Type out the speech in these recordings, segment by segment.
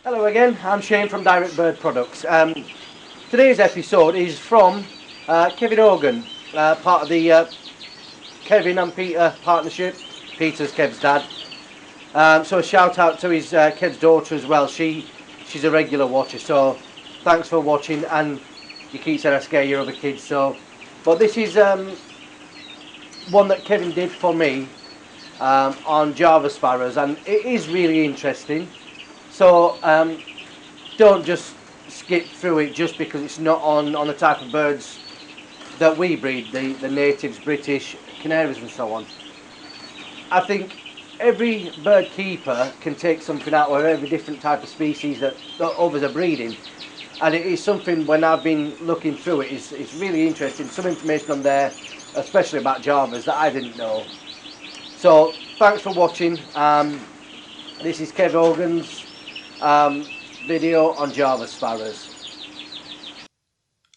Hello again, I'm Shane from Direct Bird Products. Today's episode is from Kevin Horgan, part of the Kevin and Peter partnership. Peter's Kev's dad. So a shout out to his Kev's daughter as well. She's a regular watcher, so thanks for watching. And you keep saying I scare your other kids. But this is one that Kevin did for me on Java Sparrows, and it is really interesting. So don't just skip through it just because it's not on the type of birds that we breed, the natives, British, canaries and so on. I think every bird keeper can take something out of every different type of species that others are breeding. And it is something, when I've been looking through it, it's really interesting. Some information on there, especially about Javas, that I didn't know. So thanks for watching. This is Kev Horgan's video on Java Sparrows.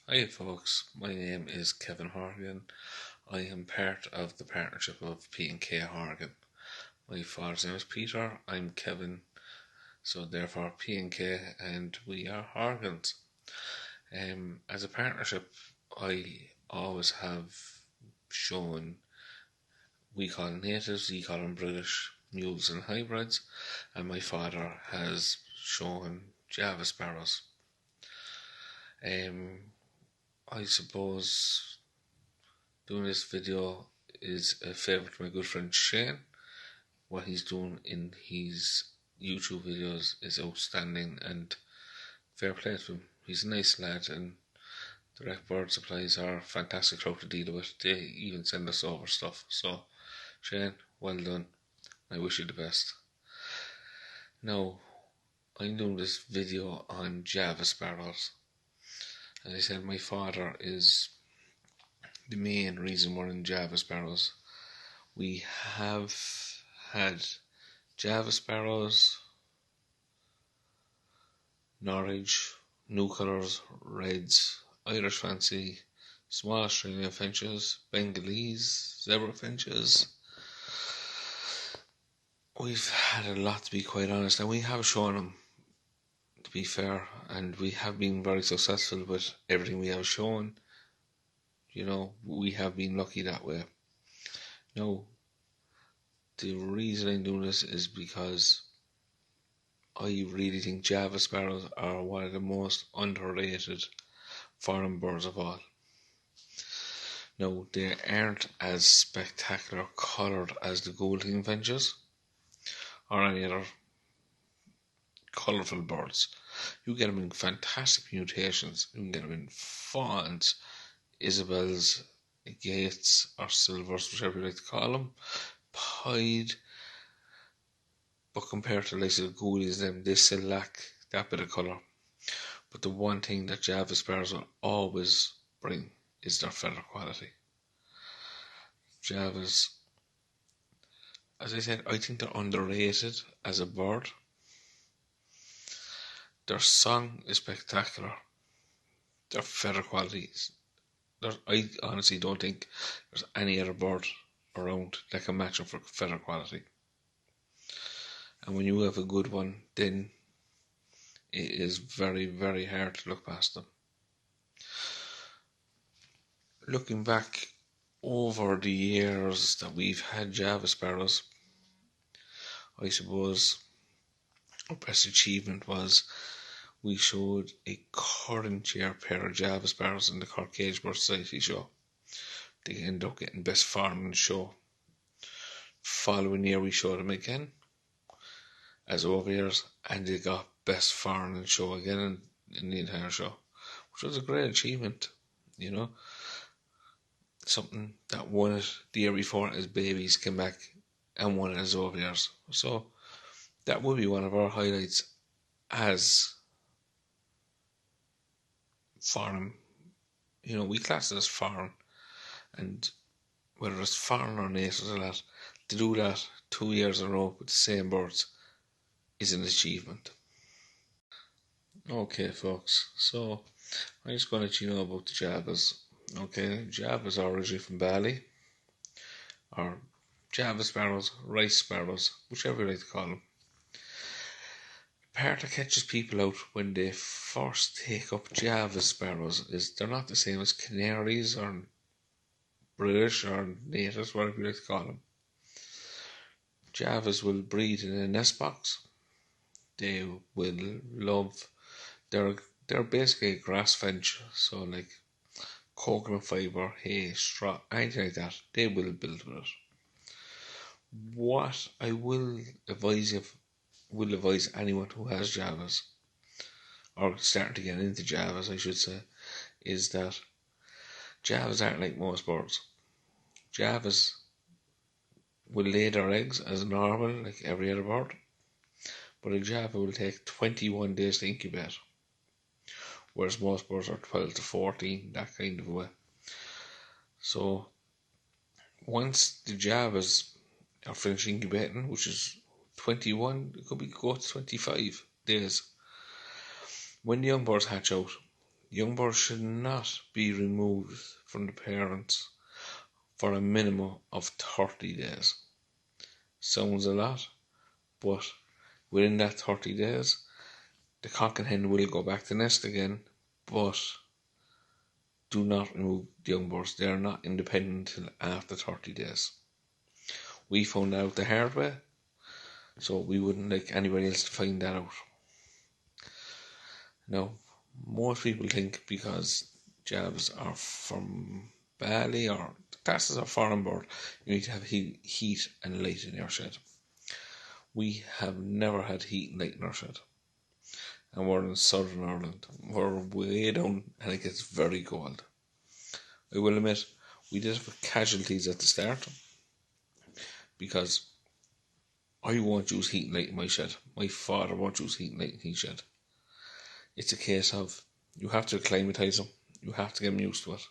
Hi folks, my name is Kevin Horgan. I am part of the partnership of P&K Horgan. My father's name is Peter, I'm Kevin, so therefore P&K, and we are Horgans. As a partnership, I always have shown, we call them natives, we call them British, mules and hybrids, and my father has shown Java Sparrows. I suppose doing this video is a favour to my good friend Shane. What he's doing in his YouTube videos is outstanding, and fair play to him. He's a nice lad, and Direct Bird Supplies are a fantastic crowd to deal with. They even send us over stuff. So Shane, well done. I wish you the best. Now, I'm doing this video on Java Sparrows. As I said, my father is the main reason we're in Java Sparrows. We have had Java Sparrows, Norwich, New Colours, Reds, Irish Fancy, Small Australian Finches, Bengalese, Zebra Finches. We've had a lot, to be quite honest, and we have shown them, to be fair, and we have been very successful with everything we have shown. You know, we have been lucky that way. Now, the reason I'm doing this is because I really think Java Sparrows are one of the most underrated foreign birds of all. Now, they aren't as spectacular coloured as the golden finches or any other colourful birds. You get them in fantastic mutations. You can get them in fawns, Isabels, Gates, or Silvers, whichever you like to call them, pied. But compared to like the goalies, they still lack that bit of colour. But the one thing that Java Sparrows will always bring is their feather quality. Javas, as I said, I think they're underrated as a bird. Their song is spectacular. Their feather quality is, I honestly don't think there's any other bird around that can match them for feather quality. And when you have a good one, then it is very, very hard to look past them. Looking back over the years that we've had Java Sparrows, I suppose our best achievement was we showed a current year pair of Java Sparrows in the Cork Cage Bird Society show. They ended up getting best foreign show. Following year we showed them again as overyears, and they got best foreign show again in the entire show, which was a great achievement, you know. Something that won it the year before as babies came back and won it as overyears. So that would be one of our highlights as foreign. You know, we class it as foreign, and whether it's foreign or native or that, to do that 2 years in a row with the same birds is an achievement. Okay folks, so I'm just going to let you know about the Javas. Okay, Javas are originally from Bali, or Java Sparrows, Rice Sparrows, whichever you like to call them. part that catches people out when they first take up Java Sparrows is they're not the same as canaries or British or natives, whatever you like to call them. Javas will breed in a nest box. They will love, they're basically a grass finch, so like coconut fibre, hay, straw, anything like that, they will build with it. What I will advise anyone who has Javas, or starting to get into Javas I should say, is that Javas aren't like most birds. Javas will lay their eggs as normal, like every other bird, but a Java will take 21 days to incubate, whereas most birds are 12 to 14, that kind of way. So once the Javas are finished incubating, which is 21, it could be go to 25 days, when the young birds hatch out, young birds should not be removed from the parents for a minimum of 30 days. Sounds a lot, but within that 30 days, the cock and hen will go back to nest again, but do not remove the young birds. They are not independent until after 30 days. We found that out the hard way, so we wouldn't like anybody else to find that out. Now, most people think because Javas are from Bali or classes are foreign bird, you need to have heat and light in your shed. We have never had heat and light in our shed. And we're in southern Ireland. We're way down and it gets very cold. I will admit, we did have casualties at the start because I won't use heat and light in my shed. My father won't use heat and light in his shed. It's a case of you have to acclimatise them. You have to get them used to it.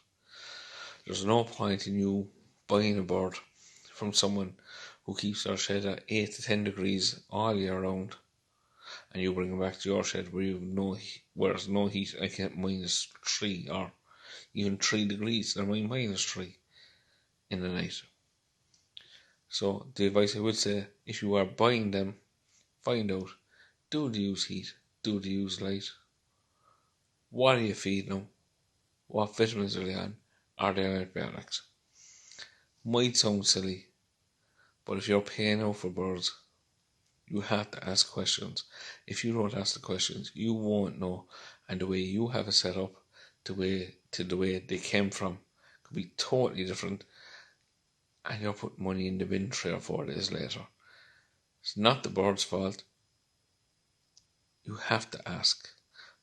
There's no point in you buying a bird from someone who keeps their shed at 8 to 10 degrees all year round, and you bring them back to your shed where there's no heat. I get -3 or even 3 degrees. They're -3 in the night. So the advice I would say, if you are buying them, find out, do they use heat? Do they use light? What are you feeding them? What vitamins are they on? Are they on antibiotics? Might sound silly, but if you're paying out for birds, you have to ask questions. If you don't ask the questions, you won't know, and the way you have it set up, the way they came from, could be totally different, and you're putting money in the bin 3 or 4 days later. It's not the bird's fault. You have to ask,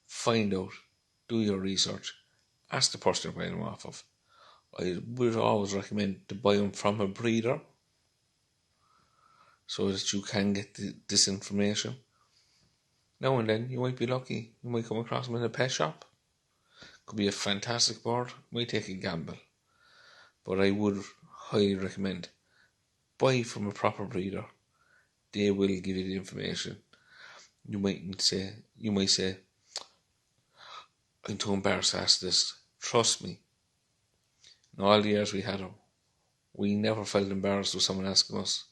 find out, do your research, ask the person you're buying them off of. I would always recommend to buy them from a breeder so that you can get this information. Now and then you might be lucky, you might come across them in a pet shop. Could be a fantastic bird, might take a gamble. But I would highly recommend buy from a proper breeder. They will give you the information. You might say, I'm too embarrassed to ask this. Trust me, in all the years we had them, we never felt embarrassed with someone asking us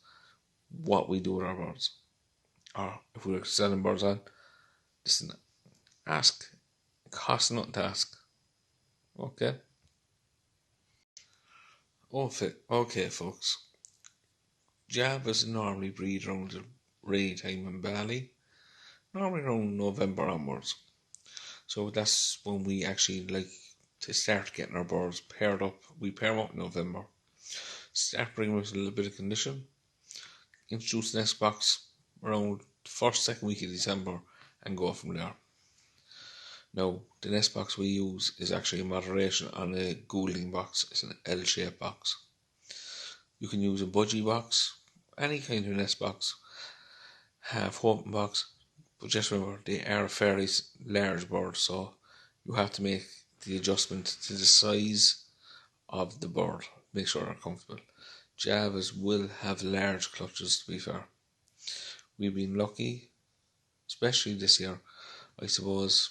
what we do with our birds. Or if we were selling birds on, listen, ask. It costs nothing to ask. Okay? Okay, folks. Javas normally breed around the rainy time in Bali, normally around November onwards. So that's when we actually like to start getting our birds paired up. We pair them up in November. Start bringing them with a little bit of condition. Introduce the nest box around the first, second week of December and go from there. Now, the nest box we use is actually a moderation on a Goulding box. It's an L-shaped box. You can use a budgie box, any kind of nest box, half open box, but just remember they are a fairly large bird, so you have to make the adjustment to the size of the bird. Make sure they're comfortable. Javas will have large clutches, to be fair. We've been lucky, especially this year, I suppose.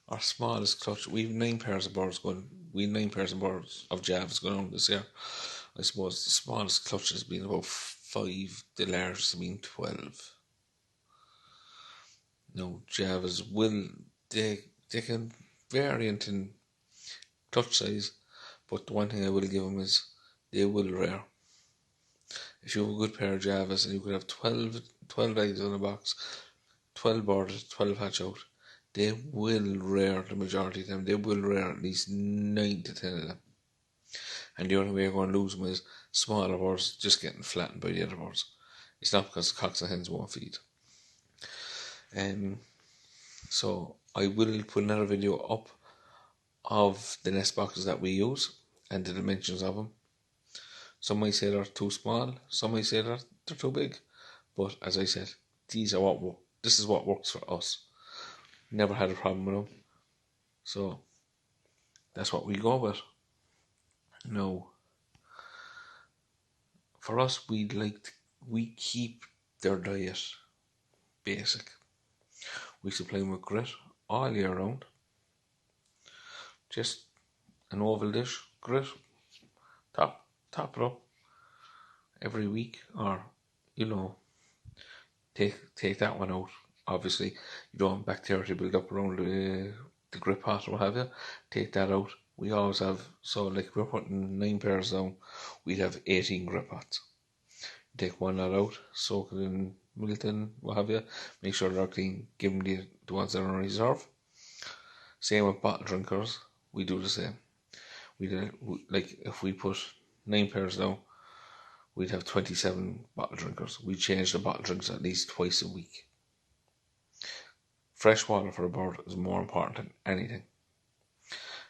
Our smallest clutch, we've 9 pairs of birds of Javas going on this year. I suppose the smallest clutch has been about 5, the largest being 12. Now, Javas they can vary in touch size, but the one thing I will give them is they will rear. If you have a good pair of Javas and you could have 12 eggs in a box, 12 boarded, 12 hatch out, they will rear the majority of them. They will rear at least 9 to 10 of them. And the only way you're going to lose them is smaller birds just getting flattened by the other birds. It's not because cocks and hens won't feed. So I will put another video up of the nest boxes that we use and the dimensions of them. Some might say they're too small, some might say they're too big. But as I said, this is what works for us. Never had a problem with them. So that's what we go with. Now, for us, we keep their diet basic. We supply them with grit all year round. Just an oval dish, grit, top it up every week, or take that one out. Obviously, you don't want bacteria to build up around the grip pot or what have you. Take that out. We always have, so like we're putting 9 pairs down, we'd have 18 grip pots. Take one lot out, soak it in Milton, what have you. Make sure they're clean. Give them the ones that are on reserve. Same with bottle drinkers. We do the same. Like if we put 9 pairs down, we'd have 27 bottle drinkers. We change the bottle drinks at least twice a week. Fresh water for a bird is more important than anything.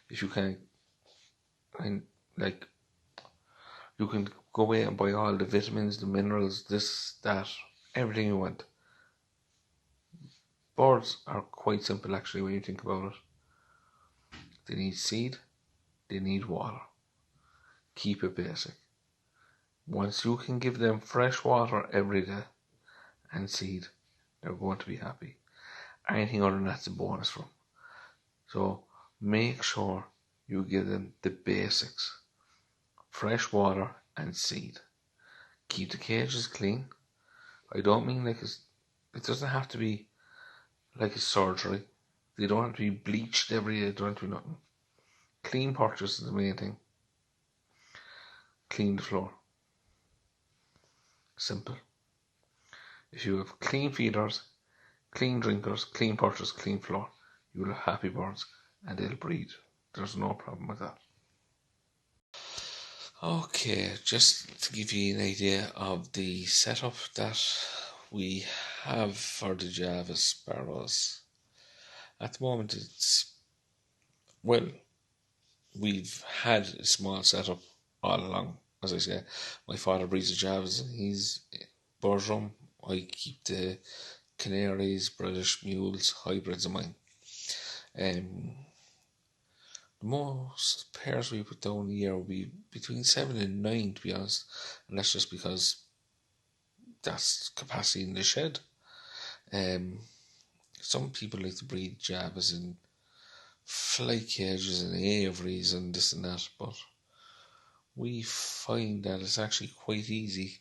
If you can, you can go away and buy all the vitamins, the minerals, this, that, everything you want. Birds are quite simple actually when you think about it. They need seed, they need water. Keep it basic. Once you can give them fresh water every day and seed, they're going to be happy. Anything other than that's a bonus for them. So make sure you give them the basics. Fresh water and seed. Keep the cages clean. I don't mean it doesn't have to be like a surgery. They don't have to be bleached every day. They don't have to be nothing. Clean purchase is the main thing. Clean the floor. Simple. If you have clean feeders, clean drinkers, clean purchase, clean floor, you will have happy birds and they'll breed. There's no problem with that. Okay, just to give you an idea of the setup that we have for the Java Sparrows. At the moment we've had a small setup all along. As I say, my father breeds the Javas and he's Bertram. I keep the Canaries, British Mules, hybrids of mine. The most pairs we put down a year will be between 7 and 9, to be honest, and that's just because that's capacity in the shed. Some people like to breed Javas in fly cages and aviaries and this and that, but we find that it's actually quite easy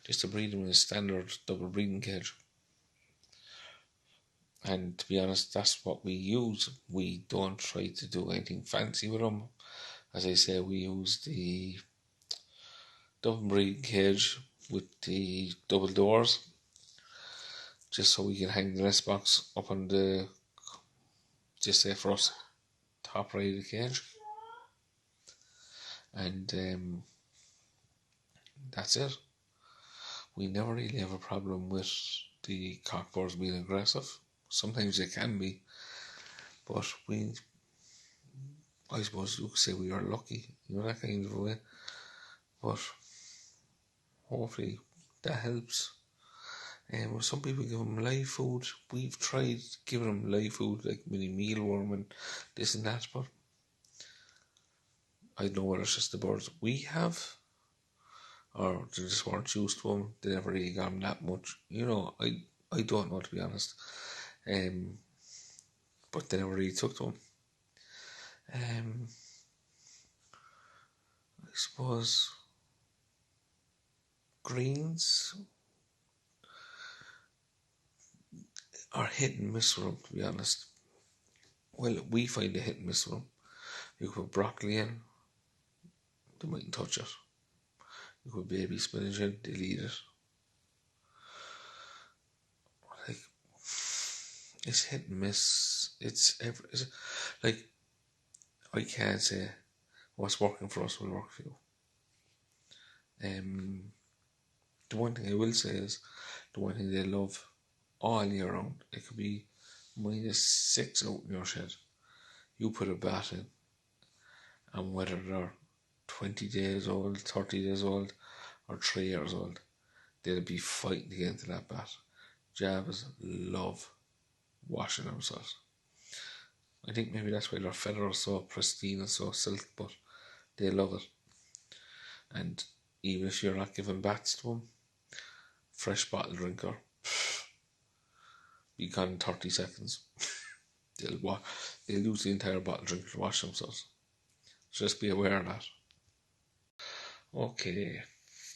just to breed them in a standard double breeding cage. And to be honest, that's what we use. We don't try to do anything fancy with them. As I say, we use the double breeding cage with the double doors, just so we can hang the nest box up on the, just say for us, top right of the cage. And that's it. We never really have a problem with the cockbirds being aggressive. Sometimes they can be, but I suppose you could say we are lucky, that kind of a way. But hopefully that helps. Some people give them live food. We've tried giving them live food, like mini mealworm and this and that, but I don't know whether it's just the birds we have, or they just weren't used to them. They never really got them that much. I don't know, to be honest. But they never really took to them. I suppose greens are hit and miss for them, to be honest. Well, we find a hit and miss for them. You put broccoli in, they mightn't touch it. You put baby spinach in, they'll eat it. Like, it's hit and miss. It's like, I can't say what's working for us will work for you. The one thing I will say is, the one thing they love all year round, it could be -6 out in your shed. You put a bat in, and whether they're 20 days old, 30 days old, or 3 years old, they'll be fighting to get into that bat. Javas love washing themselves. I think maybe that's why their feather is so pristine and so silk, but they love it. And even if you're not giving bats to them, fresh bottle drinker, be gone in 30 seconds. They'll use the entire bottle drinker to wash themselves. Just be aware of that. Okay,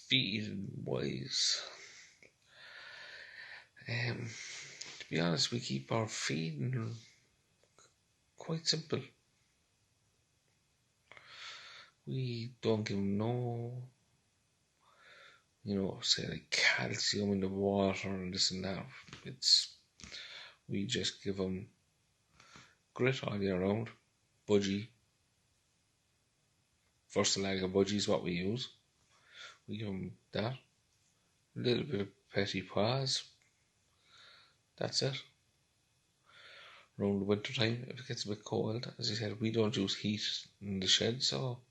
feeding wise. To be honest, we keep our feeding quite simple. We don't give them no, say like calcium in the water and this and that. We just give them grit all year round, budgie. First lag of budgie is what we use. We give them that. A little bit of petit pois. That's it. Around the winter time, if it gets a bit cold, as I said, we don't use heat in the shed, so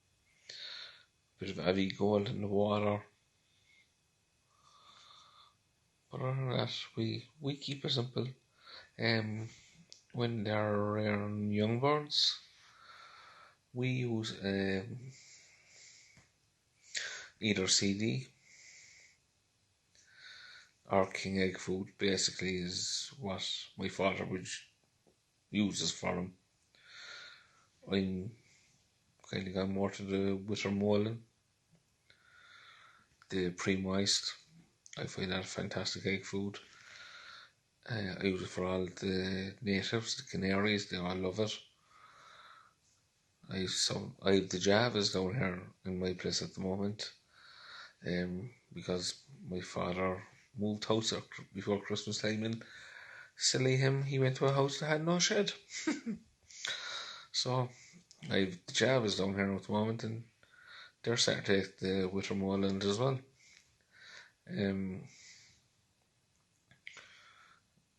a bit of heavy gold in the water. But other than that, we keep it simple. When they're young birds, we use either CD or king egg food. Basically, is what my father would uses for them. I'm kind of gone more to the witter molding, the pre-moist. I find that fantastic egg food. I use it for all the natives, the canaries, they all love it. I have the Javas down here in my place at the moment, because my father moved house before Christmas time, and silly him, he went to a house that had no shed. So I have the Javas down here at the moment, and they're starting to take the Wittermoreland as well.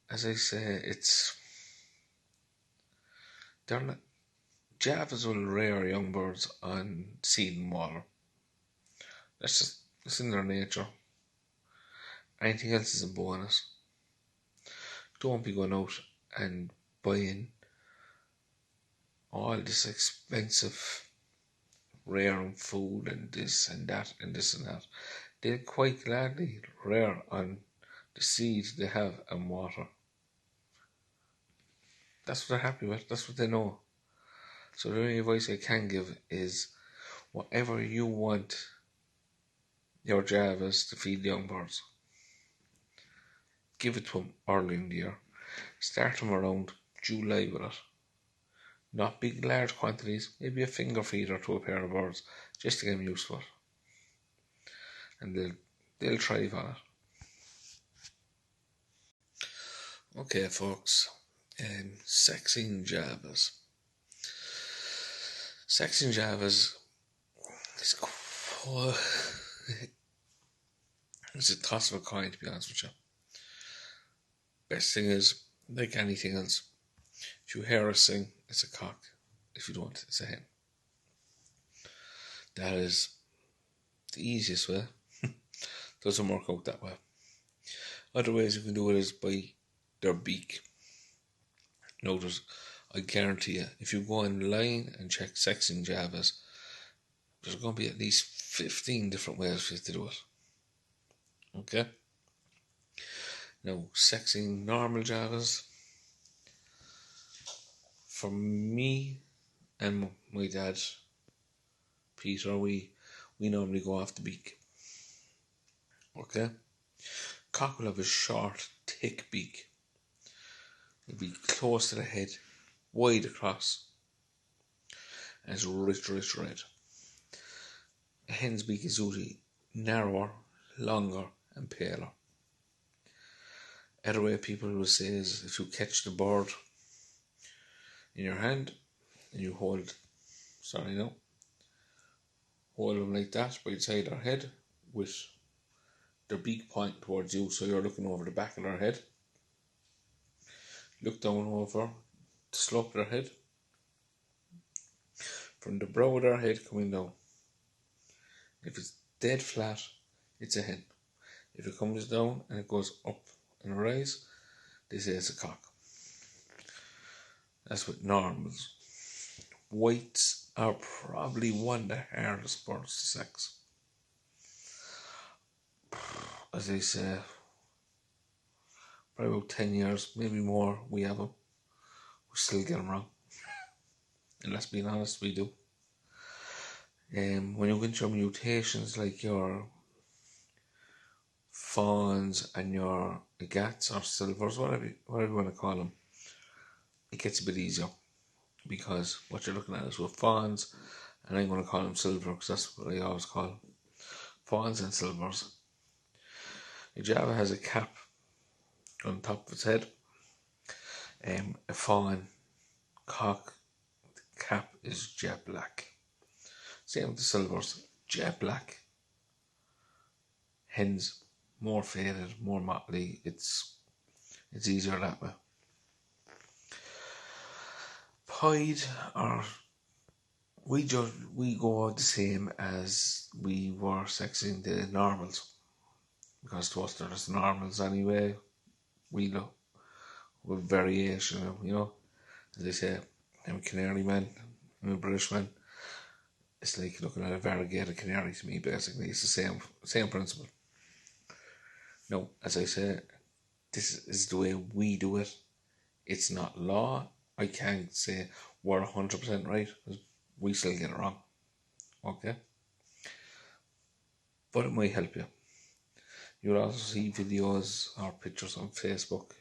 As I say, they're not. Javas will rear young birds on seed and water. It's in their nature. Anything else is a bonus. Don't be going out and buying all this expensive rearing food and this and that and this and that. They'll quite gladly rear on the seeds they have and water. That's what they're happy with. That's what they know. So the only advice I can give is, whatever you want your Javas to feed the young birds, give it to them early in the year. Start them around July with it. Not big large quantities, maybe a finger feeder to a pair of birds, just to get them used to it. And they'll thrive on it. Okay folks, sexing Javas. Sexing Javas is it's a toss of a coin, to be honest with you. Best thing is, like anything else, if you hear us sing, it's a cock. If you don't, it's a hen. That is the easiest way. Doesn't work out that way. Other ways you can do it is by their beak. Notice, I guarantee you, if you go online and check sexing Javas, there's going to be at least 15 different ways for you to do it. Okay? Now, sexing normal Javas, for me and my dad, Peter, we normally go off the beak. Okay? Cock will have a short, thick beak. It'll be close to the head, wide across, and it's rich, rich red. A hen's beak is usually narrower, longer, and paler. Other way people will say is if you catch the bird in your hand and you hold them like that by the side of their head with their beak pointing towards you, so you're looking over the back of their head. Look down over the slope of their head. From the brow of their head coming down. If it's dead flat, it's a hen. If it comes down and it goes up and rise, they say it's a cock. That's with normals. Whites are probably one of the hardest birds to sex. As they say, probably about 10 years, maybe more, we have them. We still get them wrong. And let's be honest, we do. When you get your mutations like your fawns and your gats or silvers, whatever you want to call them, it gets a bit easier. Because what you're looking at is with fawns, and I'm going to call them silver because that's what I always call them. Fawns and silvers. Java has a cap on top of its head. A fawn cock cap is jet black. Same with the silvers, jet black. Hens more faded, more motley. It's easier that way. Pied are we go the same as we were sexing the normals. Because to us they're just normals anyway. We look with variation, As they say, I'm a Canary man, I'm a British man. It's like looking at a variegated canary to me, basically. It's the same principle. No, as I say, this is the way we do it. It's not law. I can't say we're 100% right, because we still get it wrong. Okay? But it might help you. You'll also see videos or pictures on Facebook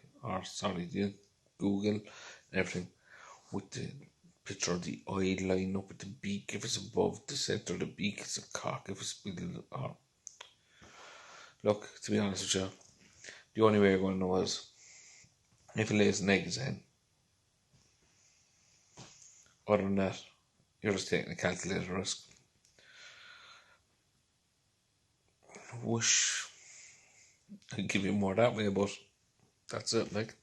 Google and everything with the picture of the eye line up with the beak. If it's above the centre of the beak, it's a cock. If it's below, look, to be honest with you, the only way you're going to know is if it lays an egg, it's a hen. Other than that, you're just taking a calculated risk. Wish I'd give you more that way, but that's it, like.